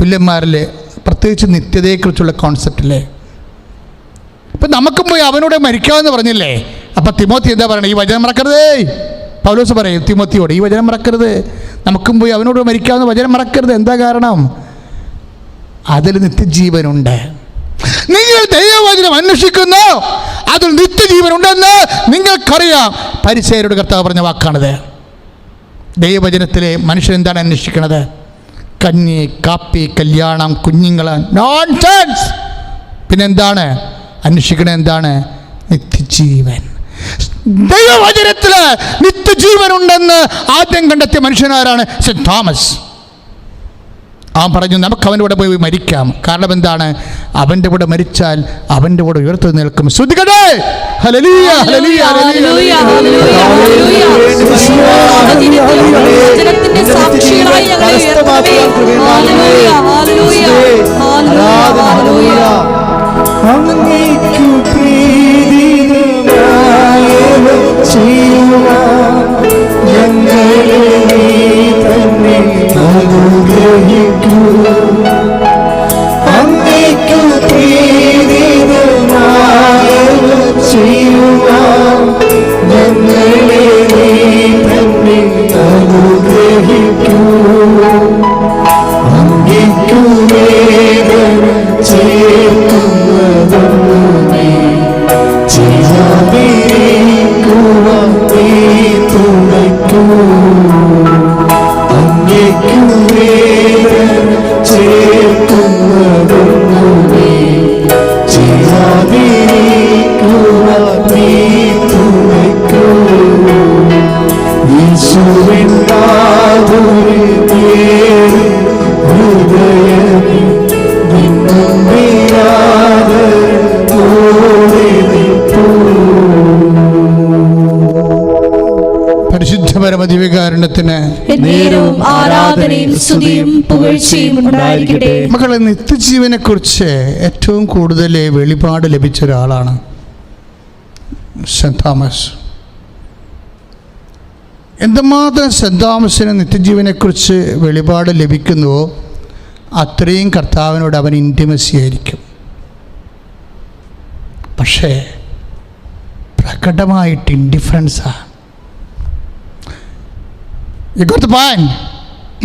തുല്യന്മാരിൽ പ്രത്യേകിച്ച് നിത്യതയെക്കുറിച്ചുള്ള കോൺസെപ്റ്റില്ലേ. ഇപ്പം നമുക്കും പോയി അവനോട് മരിക്കാമെന്ന് പറഞ്ഞില്ലേ? അപ്പം തിമോത്തി എന്താ പറയണത്? ഈ വചനം മറക്കരുതേ. പൗലോസ് പറയും തിമോത്തിയോട്, ഈ വചനം മറക്കരുത്, നമുക്കും പോയി അവനോട് മരിക്കാവുന്ന വചനം മറക്കരുത്. എന്താ കാരണം? അതിൽ നിത്യജീവനുണ്ട്. നിങ്ങൾ ദൈവവചനം അന്വേഷിക്കുന്നു, അതിൽ നിത്യജീവനുണ്ടെന്ന് നിങ്ങൾക്കറിയാം. പരിസയരോട് കർത്താവ് പറഞ്ഞ വാക്കാണിത്. ദൈവവചനത്തിലെ മനുഷ്യൻ എന്താണ് അന്വേഷിക്കുന്നത്? കഞ്ഞി, കാപ്പി, കല്യാണം, കുഞ്ഞുങ്ങൾ, നോൺസെൻസ്. പിന്നെന്താണ് അന്വേഷിക്കണത്? എന്താണ്? നിത്യജീവൻ. ദൈവവചനത്തിൽ നിത്യജീവൻ ഉണ്ടെന്ന് ആദ്യം കണ്ടെത്തിയ മനുഷ്യനാരാണ്? Saint Thomas. അവൻ പറഞ്ഞു നമുക്ക് അവൻ്റെ കൂടെ പോയി മരിക്കാം. കാരണം എന്താണ്? അവൻ്റെ കൂടെ മരിച്ചാൽ അവൻ്റെ കൂടെ ഉയർത്തു നിൽക്കും. ശ്രദ്ധിക്കട്ടെ. Hallelujah, hallelujah, hallelujah. വചനത്തിന്റെ സാക്ഷികളായി ഞങ്ങളെ ഉയർത്തണമേ. Hallelujah, hallelujah, hallelujah. അങ്ങേക്കു പ്രീതിയായവ ചെയ്യുവാൻ ഞങ്ങളെ നീ തന്നെ അനുഗ്രഹിക്കൂ. അങ്ങേക്കു പ്രീതിയായവ ചെയ്യുവാൻ ഞങ്ങളെ നീ തന്നെ അനുഗ്രഹിക്കൂ. അങ്ങേക്കു വേദന ചേർക്കുന്നതൊന്നുമേ ചെയ്യാതിരിക്കുവാൻ നീ തുണയ്ക്കൂ. അങ്ങേക്കു വേദന ചേർക്കുന്നതൊന്നുമേ ചെയ്യാതിരിക്കുവാൻ നീ തുണയ്ക്കൂ. യേശുവിൻ നാഥനെ തേടി ഹൃദയമേ നിന്നും വീരാദരവോടെ നിൽപ്പൂ. പരിശുദ്ധ പരമദിവ്യകാരുണ്യത്തിന് നേരവും ആരാധനയും സ്തുതിയും പുകഴ്ചയും ഉണ്ടായിരിക്കട്ടെ. മക്കളെ, നിത്യജീവനെക്കുറിച്ച് ഏറ്റവും കൂടുതൽ വെളിപാട് ലഭിച്ച ഒരാളാണ് സെന്റ് തോമസ്. എന്തുമാത്രം സെന്റ് തോമസിന് നിത്യജീവനെക്കുറിച്ച് വെളിപാട് ലഭിക്കുന്നുവോ അത്രയും കർത്താവിനോട് അവൻ ഇൻറ്റിമസി ആയിരിക്കും. പക്ഷേ പ്രകടമായിട്ട് ഇൻഡിഫറൻസാണ്.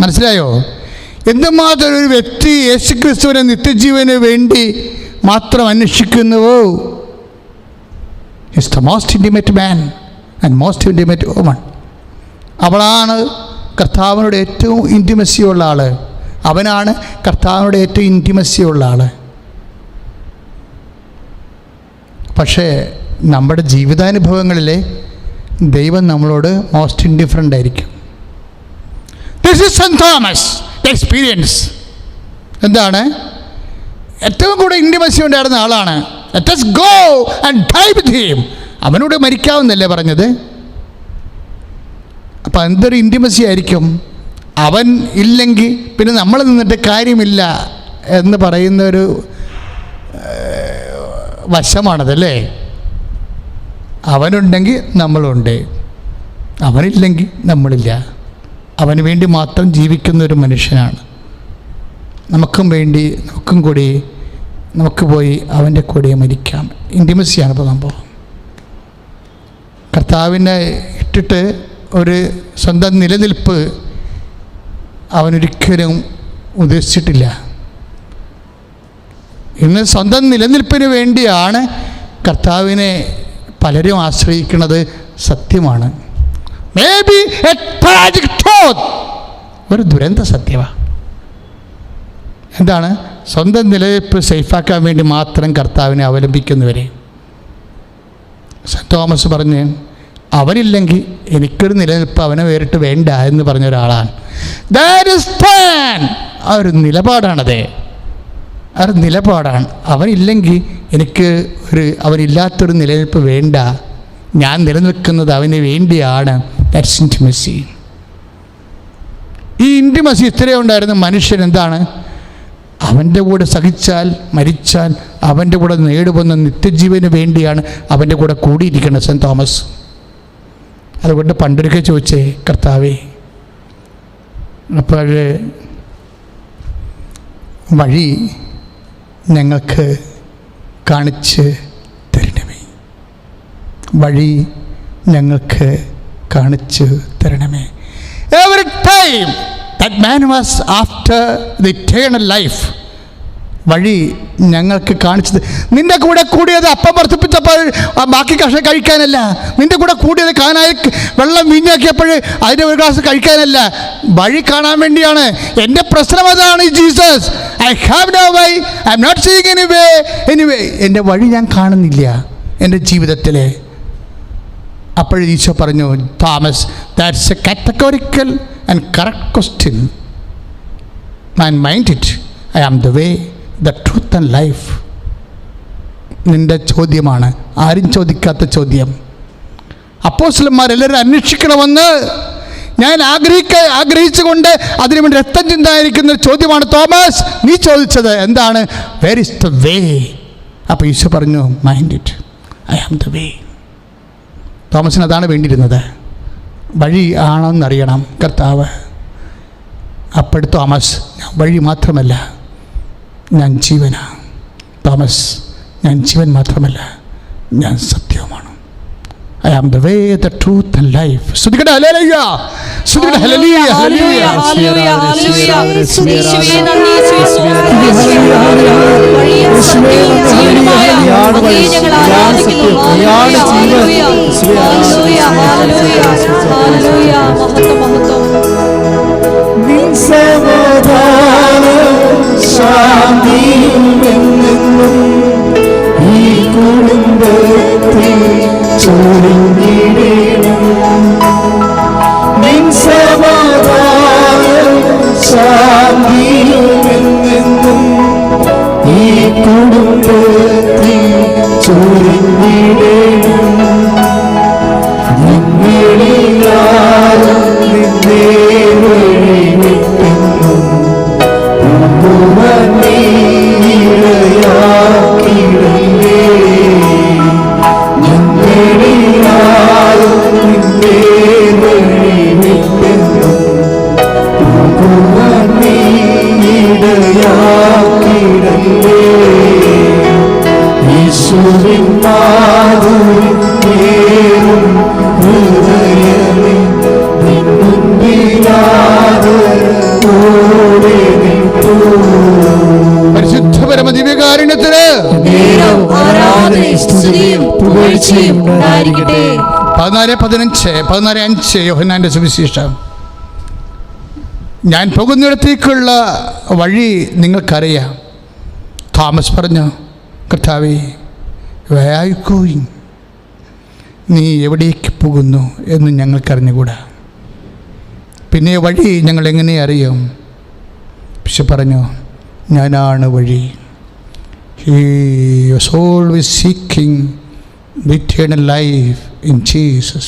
മനസ്സിലായോ? എന്തുമാത്രം ഒരു വ്യക്തി യേശുക്രിസ്തുവിനെ നിത്യജീവന് വേണ്ടി മാത്രം അന്വേഷിക്കുന്നുവോ, is the most intimate man and most intimate woman. അവളാണ് കർത്താവിനോട് ഏറ്റവും ഇൻറ്റിമസി ഉള്ള ആൾ. അവനാണ് കർത്താവിനോട് ഏറ്റവും ഇൻറ്റിമസി ഉള്ള ആൾ. പക്ഷേ നമ്മുടെ ജീവിതാനുഭവങ്ങളിലെ ദൈവം നമ്മളോട് മോസ്റ്റ് ഇൻഡിഫറൻ്റ് ആയിരിക്കും. This is saint Thomas experience. എന്താണ്? ഏറ്റവും കൂടുതൽ ഇൻറ്റിമസി ഉണ്ടായിരുന്ന ആളാണ്. Let us go and die with him. അവനോട് മരിക്കാമെന്നല്ലേ പറഞ്ഞത്? അപ്പം എന്തൊരു ഇൻറ്റിമസി ആയിരിക്കും. അവൻ ഇല്ലെങ്കിൽ പിന്നെ നമ്മൾ നിന്നിട്ട് കാര്യമില്ല എന്ന് പറയുന്നൊരു വശമാണതല്ലേ. അവനുണ്ടെങ്കിൽ നമ്മളുണ്ട്, അവനില്ലെങ്കിൽ നമ്മളില്ല. അവന് വേണ്ടി മാത്രം ജീവിക്കുന്ന ഒരു മനുഷ്യനാണ്. നമുക്കും വേണ്ടി നമുക്കും കൂടി നമുക്ക് പോയി അവൻ്റെ കൂടെ മരിക്കാം. ഇൻറ്റിമസിയാണ് ഇപ്പോൾ സംഭവം. കർത്താവിനെ ഇട്ടിട്ട് ഒരു സ്വന്തം നിലനിൽപ്പ് അവനൊരിക്കലും ഉദ്ദേശിച്ചിട്ടില്ല. ഇന്ന് സ്വന്തം നിലനിൽപ്പിന് വേണ്ടിയാണ് കർത്താവിനെ പലരും ആശ്രയിക്കുന്നത്. സത്യമാണ്. May be A tragic truth, ഒരു ദുരന്ത സത്യമാണ്. എന്താണ്? സ്വന്തം നിലനിൽപ്പ് സേഫാക്കാൻ വേണ്ടി മാത്രം കർത്താവിനെ അവലംബിക്കുന്നവരെ. സെന്റ് തോമസ് പറഞ്ഞ് അവനില്ലെങ്കിൽ എനിക്കൊരു നിലനിൽപ്പ് അവനെ വേറിട്ട് വേണ്ട എന്ന് പറഞ്ഞ ഒരാളാണ്. That is plan. ആ ഒരു നിലപാടാണത്. ആ ഒരു നിലപാടാണ്. അവനില്ലെങ്കിൽ എനിക്ക് അവനില്ലാത്തൊരു നിലനിൽപ്പ് വേണ്ട. ഞാൻ നിലനിൽക്കുന്നത് അവന് വേണ്ടിയാണ്. That's intimacy. ഈ ഇൻറ്റിമസി ഇത്രയും ഉണ്ടായിരുന്ന മനുഷ്യൻ എന്താണ്? അവൻ്റെ കൂടെ സഹിച്ചാൽ മരിച്ചാൽ അവൻ്റെ കൂടെ നേടുവന്ന നിത്യജീവന് വേണ്ടിയാണ് അവൻ്റെ കൂടെ കൂടിയിരിക്കുന്നത് സെന്റ് തോമസ്. അതുകൊണ്ട് പണ്ടൊരിക്കൽ ചോദിച്ചേ, കർത്താവേ അപ്പോൾ വഴി ഞങ്ങൾക്ക് കാണിച്ച് തരണമേ, വഴി ഞങ്ങൾക്ക് കാണിച്ചു തരണമേ. Every time that man was after the eternal life, വഴി ഞങ്ങൾക്ക് കാണിച്ചത്. നിന്റെ കൂടെ കൂടിയത് അപ്പം വർദ്ധിപ്പിച്ചപ്പോൾ ബാക്കി കഷ്ണം കഴിക്കാനല്ല, നിന്റെ കൂടെ കൂടിയത് കാനായി വെള്ളം വീഞ്ഞാക്കിയപ്പോൾ അതിൻ്റെ ഒരു ഗ്ലാസ് കഴിക്കാനല്ല, വഴി കാണാൻ വേണ്ടിയാണ്. എൻ്റെ പ്രശ്നം അതാണ് Jesus. I have no way, I am not seeing anyway. എൻ്റെ വഴി ഞാൻ കാണുന്നില്ല എൻ്റെ ജീവിതത്തിൽ. അപ്പോൾ ഈശോ പറഞ്ഞു, Thomas, that's a categorical and correct question. And mind it, I am the way, the truth and life. നിൻ്റെ ചോദ്യമാണ്, ആരും ചോദിക്കാത്ത ചോദ്യം. അപ്പോസ്തലന്മാരെല്ലാവരും അന്വേഷിക്കണമെന്ന് ഞാൻ ആഗ്രഹിച്ചുകൊണ്ട് അതിനുവേണ്ടി രക്തം ചിന്തായിരിക്കുന്ന ഒരു ചോദ്യമാണ് തോമസ് നീ ചോദിച്ചത്. എന്താണ്? Where is the way? അപ്പോൾ ഈശോ പറഞ്ഞു, mind it, I am the way. തോമസിന് അതാണ് വേണ്ടിയിരുന്നത്, വഴി ആണെന്നറിയണം കർത്താവ്. അപ്പോൾ തോമസ്, ഞാൻ വഴി മാത്രമല്ല, ഞാൻ ജീവനാണ്. തോമസ്, ഞാൻ ജീവൻ മാത്രമല്ല, ഞാൻ സത്യവുമാണ്. I am the way, the truth and life. സ്തുതിക്കട്ടെ, ഹല്ലേലൂയ, സ്തുതിക്കട്ടെ, ഹല്ലേലൂയ, ഹല്ലേലൂയ. യോഹന്നാന്റെ സുവിശേഷം. ഞാൻ പോകുന്നിടത്തേക്കുള്ള വഴി നിങ്ങൾക്കറിയാം. തോമസ് പറഞ്ഞു, കർത്താവേ, where are you going? നീ എവിടേക്ക് പോകുന്നു എന്ന് ഞങ്ങൾക്കറിഞ്ഞുകൂടാ. പിന്നെ വഴി ഞങ്ങൾ എങ്ങനെ അറിയും? പക്ഷെ പറഞ്ഞു, ഞാനാണ് വഴി. He was always seeking the eternal life in Jesus.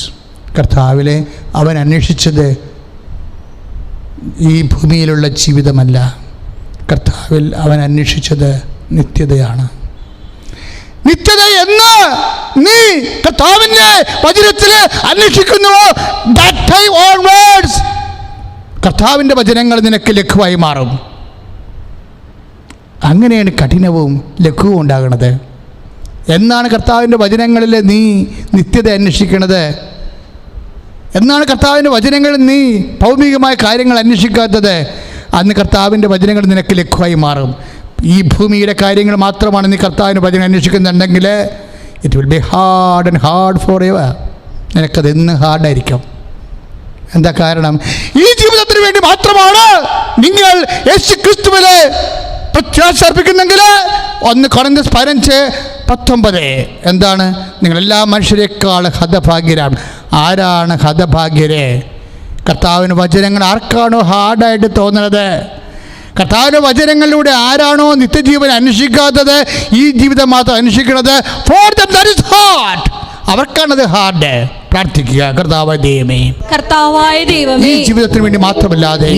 കർത്താവിലെ അവൻ അന്വേഷിച്ചത് ഈ ഭൂമിയിലുള്ള ജീവിതമല്ല, കർത്താവിൽ അവൻ അന്വേഷിച്ചത് നിത്യതയാണ്. നിത്യത എന്ന് നീ കർത്താവിൻ്റെ വചനത്തിൽ അന്വേഷിക്കുന്നുവോ, that time onwards കർത്താവിൻ്റെ വചനങ്ങൾ നിനക്ക് ലഘുവായി മാറും. അങ്ങനെയാണ് കഠിനവും ലഘുവും ഉണ്ടാകുന്നത്. എന്നാണ് കർത്താവിൻ്റെ വചനങ്ങളിൽ നീ നിത്യത അന്വേഷിക്കുന്നത്? എന്നാണ് കർത്താവിൻ്റെ വചനങ്ങളിൽ നീ ഭൗമികമായ കാര്യങ്ങൾ അന്വേഷിക്കാത്തത്? അന്ന് കർത്താവിൻ്റെ വചനങ്ങൾ നിനക്ക് ലഘുവായി മാറും. ഈ ഭൂമിയുടെ കാര്യങ്ങൾ മാത്രമാണ് നീ കർത്താവിൻ്റെ വചനം അന്വേഷിക്കുന്നുണ്ടെങ്കിൽ it will be hard and hard for ever. നിനക്കതെന്ന് ഹാർഡായിരിക്കും. എന്താ കാരണം? ഈ ജീവിതത്തിന് വേണ്ടി മാത്രമാണ് നിങ്ങൾ യേശു ക്രിസ്തുവിലെ പ്രത്യാശ അർപ്പിക്കുന്നെങ്കിൽ 1 കൊരിന്ത്യർ 15:19 എന്താണ്? നിങ്ങളെല്ലാ മനുഷ്യരെക്കാൾ ഹതഭാഗ്യരാണ്. ആരാണ് ഹതഭാഗ്യര്? കർത്താവിന് വചനങ്ങൾ ആർക്കാണോ ഹാർഡായിട്ട് തോന്നുന്നത്, കർത്താവിൻ്റെ വചനങ്ങളിലൂടെ ആരാണോ നിത്യജീവൻ അന്വേഷിക്കാത്തത്, ഈ ജീവിതം മാത്രം അന്വേഷിക്കുന്നത്, for them that is hard, അവർക്കാണത് ഹാർഡ്. പ്രാർത്ഥിക്കുക, കർത്താവായ ദൈവമേ, ഈ ജീവിതത്തിന് വേണ്ടി മാത്രമല്ലാതെ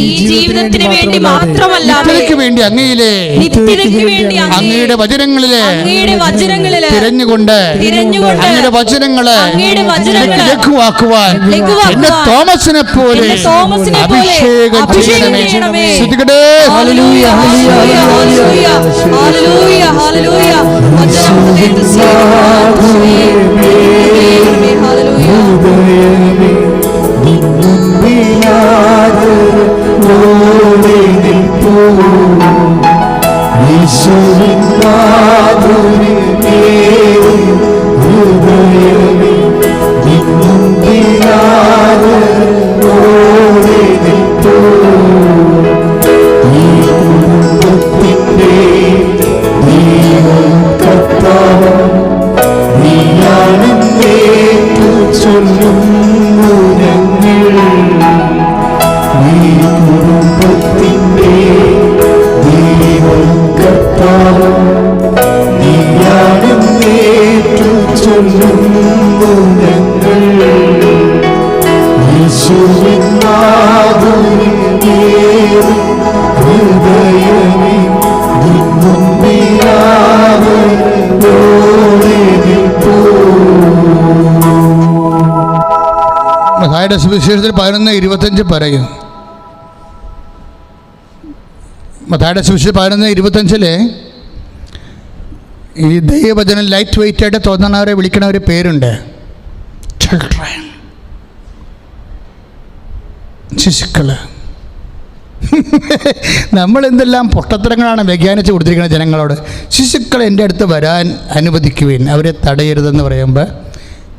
നിത്യതയ്ക്ക് വേണ്ടി അങ്ങയിലെ അങ്ങയുടെ വചനങ്ങളിലെ തിരഞ്ഞുകൊണ്ട് അങ്ങയുടെ വചനങ്ങള് ലഘുവാക്കുവാൻ എന്നെ തോമസിനെ പോലെ അഭിഷേകം ചെയ്യണമേ. ശ്രദ്ധിക്കട്ടെ. So ചൊല്ലുന്നു ഞങ്ങൾ. നീ കുടുംബത്തിൻ്റെ ദൈവം കർത്താവ്, നീയാണെന്നേറ്റു ചൊല്ലുന്നു ഞങ്ങൾ. യേശുവിൻ മാധുര്യമേറി ഹൃദയമേ നിൻ മുൻപിലാവരോടെ നിൽപ്പൂ. മത്തായിയുടെ സുവിശേഷത്തിൽ 11:25 പറയും. മത്തായിയുടെ സുവിശേഷം 11:25 ഈ ദൈവവചനം ലൈറ്റ് വെയിറ്റ് ആയിട്ട് തോന്നണവരെ വിളിക്കണ ഒരു പേരുണ്ട്, ചിൽഡ്രൻ, ശിശുക്കള്. നമ്മൾ എന്തെല്ലാം പൊട്ടത്തരങ്ങളാണ് വ്യാഖ്യാനിച്ച് കൊടുത്തിരിക്കുന്നത് ജനങ്ങളോട്. ശിശുക്കളെ എൻ്റെ അടുത്ത് വരാൻ അനുവദിക്കുവിൻ, അവരെ തടയരുതെന്ന് പറയുമ്പോൾ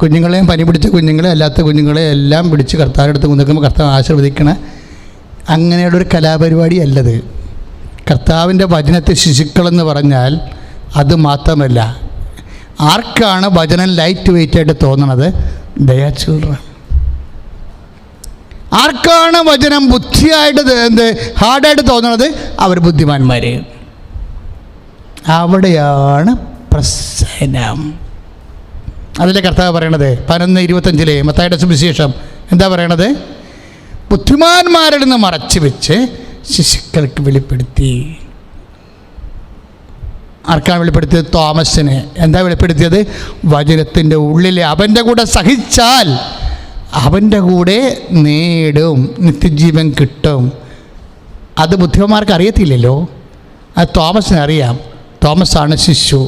കുഞ്ഞുങ്ങളെയും പനി പിടിച്ച കുഞ്ഞുങ്ങളെ അല്ലാത്ത കുഞ്ഞുങ്ങളെ എല്ലാം പിടിച്ച് കർത്താവിൻ്റെ അടുത്ത് കൊണ്ടുവയ്ക്കുമ്പോൾ കർത്താവ് ആശീർവദിക്കണ അങ്ങനെയുള്ളൊരു കലാപരിപാടി അല്ലത്. കർത്താവിൻ്റെ വചനത്തെ ശിശുക്കളെന്ന് പറഞ്ഞാൽ അത് മാത്രമല്ല, ആർക്കാണ് വചനം ലൈറ്റ് വെയിറ്റ് ആയിട്ട് തോന്നണത്? ദയാ ചിൽഡ്രൻ. ആർക്കാണ് വചനം ബുദ്ധിയായിട്ട് ഹാർഡായിട്ട് തോന്നണത്? അവർ ബുദ്ധിമാന്മാർ. അവിടെയാണ് പ്രശ്നം. അതിലെ കർത്താവ് പറയണത് 11:25 മത്തായിയുടെ സുവിശേഷം എന്താ പറയണത്? ബുദ്ധിമാന്മാരിൽ നിന്ന് മറച്ചു വെച്ച് ശിശുക്കൾക്ക് വെളിപ്പെടുത്തി. ആർക്കാണ് വെളിപ്പെടുത്തിയത്? തോമസിന്. എന്താ വെളിപ്പെടുത്തിയത്? വചനത്തിൻ്റെ ഉള്ളിൽ അവൻ്റെ കൂടെ സഹിച്ചാൽ അവൻ്റെ കൂടെ നേടും, നിത്യജീവൻ കിട്ടും. അത് ബുദ്ധിമാന്മാർക്ക് അറിയത്തില്ലല്ലോ, അത് തോമസിനറിയാം. തോമസാണ് ശിശു.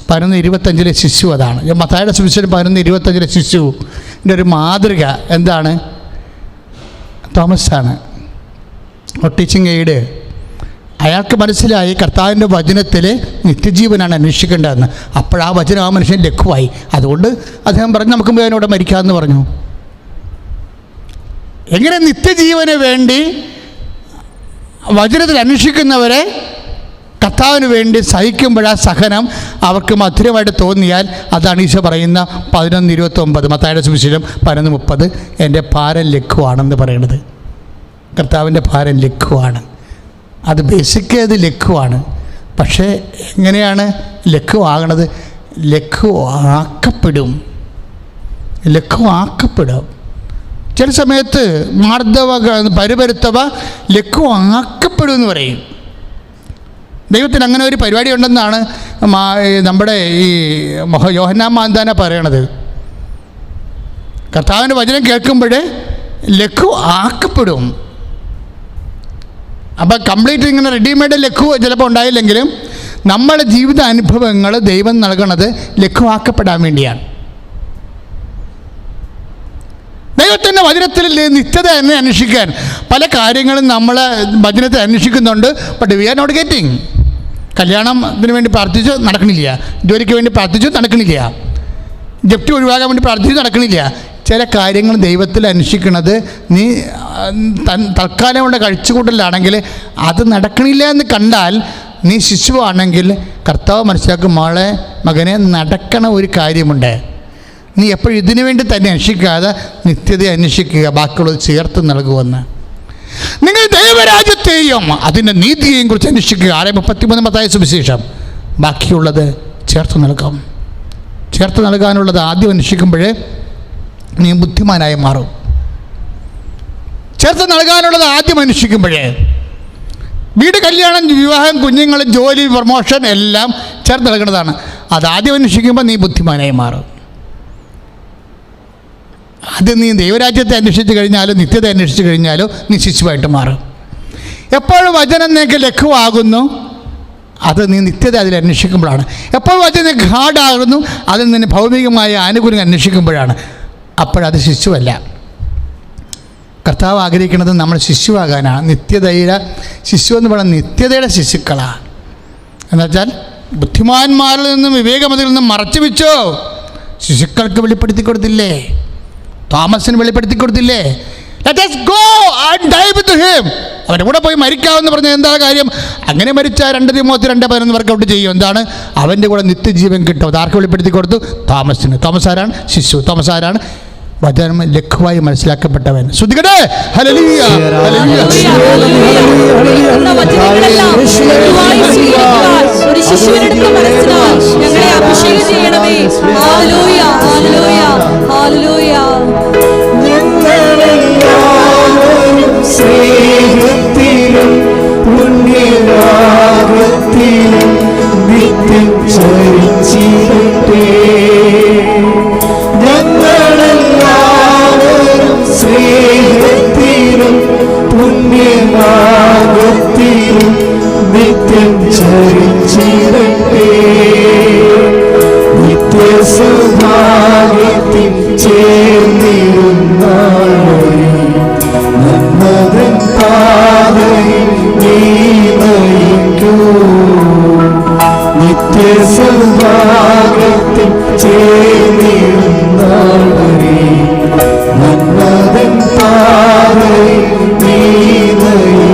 11:25 ശിശു അതാണ്. മത്തായിയുടെ സുവിശേഷം 11:25 ശിശുവിൻ്റെ ഒരു മാതൃക എന്താണ്? തോമസാണ്. Teaching aid. അയാൾക്ക് മനസ്സിലായി കർത്താവിൻ്റെ വചനത്തിൽ നിത്യജീവനാണ് അന്വേഷിക്കേണ്ടതെന്ന്. അപ്പോഴാ വചനം ആ മനുഷ്യൻ ലഘുവായി. അതുകൊണ്ട് അദ്ദേഹം പറഞ്ഞു നമുക്ക് അതിനോട് മരിക്കാമെന്ന് പറഞ്ഞു. എങ്ങനെ നിത്യജീവന് വേണ്ടി വചനത്തിൽ അന്വേഷിക്കുന്നവരെ കർത്താവിന് വേണ്ടി സഹിക്കുമ്പോഴാ സഹനം അവർക്ക് മധുരമായിട്ട് തോന്നിയാൽ അതാണ് ഈശോ പറയുന്ന 11:29 മത്തായിയുടെ സുവിശേഷം 11:30 എൻ്റെ ഭാരം ലഘുവാണെന്ന് പറയുന്നത്. കർത്താവിൻ്റെ ഭാരം ലഘുവാണ്. അത് ബേസിക് അത് ലഘുവാണ്. പക്ഷേ എങ്ങനെയാണ് ലഘുവാകണത്? ലഘുവാക്കപ്പെടും. ചില സമയത്ത് മാർദ്ദവ പരുപരുത്തവ ലഘുവാക്കപ്പെടും എന്ന് പറയും. ദൈവത്തിന് അങ്ങനെ ഒരു പരിപാടി ഉണ്ടെന്നാണ് നമ്മുടെ ഈ യോഹന്നാൻ മാന്താന പറയണത്. കർത്താവിൻ്റെ വചനം കേൾക്കുമ്പോൾ ലഘു ആക്കപ്പെടും. അപ്പോൾ കംപ്ലീറ്റ് ഇങ്ങനെ റെഡിമെയ്ഡ് ലഘു ചിലപ്പോൾ ഉണ്ടായില്ലെങ്കിലും നമ്മുടെ ജീവിത അനുഭവങ്ങൾ ദൈവം നൽകണത് ലഘുവാക്കപ്പെടാൻ വേണ്ടിയാണ്. ദൈവത്തിൻ്റെ വചനത്തിൽ നിത്യത തന്നെ അന്വേഷിക്കാൻ പല കാര്യങ്ങളും നമ്മൾ വചനത്തിൽ അന്വേഷിക്കുന്നുണ്ട്. But we are not getting. കല്യാണത്തിന് വേണ്ടി പ്രാർത്ഥിച്ചു നടക്കണില്ല, ജോലിക്ക് വേണ്ടി പ്രാർത്ഥിച്ചു നടക്കണില്ല, ജപ്തി ഒഴിവാക്കാൻ വേണ്ടി പ്രാർത്ഥിച്ചു നടക്കണില്ല. ചില കാര്യങ്ങൾ ദൈവത്തിൽ അന്വേഷിക്കുന്നത് നീ തൽക്കാലം കൊണ്ട് കഴിച്ചുകൂട്ടലാണെങ്കിൽ അത് നടക്കണില്ല എന്ന് കണ്ടാൽ നീ ശിശുവാണെങ്കിൽ കർത്താവ് മനസ്സിലാക്കും, മോളെ മകനെ നടക്കണ ഒരു കാര്യമുണ്ട്. നീ എപ്പോഴും ഇതിനു വേണ്ടി തന്നെ അന്വേഷിക്കാതെ നിത്യത അന്വേഷിക്കുക, ബാക്കിയുള്ളത് ചേർത്ത് നൽകുമെന്ന്. നിങ്ങൾ ദൈവരാജ്യത്തെയും അതിൻ്റെ നീതിയെയും കുറിച്ച് അന്വേഷിക്കുക. 6:33 മത്തായി സുവിശേഷം. ബാക്കിയുള്ളത് ചേർത്ത് നൽകാം. ചേർത്ത് നൽകാനുള്ളത് ആദ്യം അന്വേഷിക്കുമ്പോൾ നീ ബുദ്ധിമാനായി മാറും. ചേർത്ത് നൽകാനുള്ളത് ആദ്യം അന്വേഷിക്കുമ്പോഴേ വീട്, കല്യാണം, വിവാഹം, കുഞ്ഞുങ്ങൾ, ജോലി, പ്രൊമോഷൻ എല്ലാം ചേർത്ത് നൽകുന്നതാണ്. അതാദ്യം അന്വേഷിക്കുമ്പോൾ നീ ബുദ്ധിമാനായി മാറും. അത് നീ ദൈവരാജ്യത്തെ അന്വേഷിച്ച് കഴിഞ്ഞാലോ നിത്യത അന്വേഷിച്ച് കഴിഞ്ഞാലോ നീ ശിശുവായിട്ട് മാറും. എപ്പോഴും വചനം നിനക്ക് ലഘുവാകുന്നു അത് നീ നിത്യത അതിൽ അന്വേഷിക്കുമ്പോഴാണ്. എപ്പോൾ വചനം നിനക്ക് ഹാർഡാകുന്നു അതിൽ നിന്ന് ഭൗതികമായ ആനുകൂല്യം അന്വേഷിക്കുമ്പോഴാണ്. അപ്പോഴത് ശിശുവല്ല. കർത്താവ് ആഗ്രഹിക്കുന്നത് നമ്മൾ ശിശുവാകാനാണ്. നിത്യതയുടെ ശിശു എന്ന് പറയുന്നത് നിത്യതയുടെ ശിശുക്കളാണ്. എന്നുവെച്ചാൽ ബുദ്ധിമാന്മാരിൽ നിന്നും വിവേകമതിൽ നിന്നും മറച്ചു വെച്ചോ. ശിശുക്കൾക്ക് വെളിപ്പെടുത്തി കൊടുത്തില്ലേ? തോമസിന് വെളിപ്പെടുത്തി കൊടുത്തില്ലേ? Let us go and die with him. അവരുടെ കൂടെ പോയി മരിക്കാമെന്ന് പറഞ്ഞാൽ എന്താ കാര്യം? അങ്ങനെ മരിച്ചാൽ 2 തിമോത്തി 2:11 വർക്കൗട്ട് ചെയ്യും. എന്താണ്? അവൻ്റെ കൂടെ നിത്യജീവൻ കിട്ടും. അത് ആർക്ക് വെളിപ്പെടുത്തി കൊടുത്തു? തോമസിന്. തോമസ് ആരാണ്? ശിശു. തോമസ് ആരാണ്? വചനം ലഘുവായി മനസ്സിലാക്കപ്പെട്ടവൻ. ശ്രുതികട്ടെ. Hallelujah, hallelujah. ഒരു ശിശുവിനെടുത്ത മനസ്സിനാൽ ഞങ്ങളെ അഭിഷേകം ചെയ്യണമേ. Hallelujah, hallelujah, hallelujah. സ്നേഹത്തിലും പുണ്യരാഗത്തിലും നിത്യം ചരിച്ചിടട്ടെ. ഞങ്ങളെല്ലാവരും സ്നേഹത്തിലും പുണ്യരാഗത്തിലും നിത്യം ചരിച്ചിടട്ടെ. നിത്യസൗഭാഗ്യത്തിൽ ചേർന്നിരുന്നാളെ നന്മതൻ പാതയിൽ നീ നയിക്കൂ. നിത്യസൗഭാഗ്യത്തിൽ ചേർന്നിരുന്നാളെ നന്മതൻ പാതയിൽ നീ നയിക്കൂ.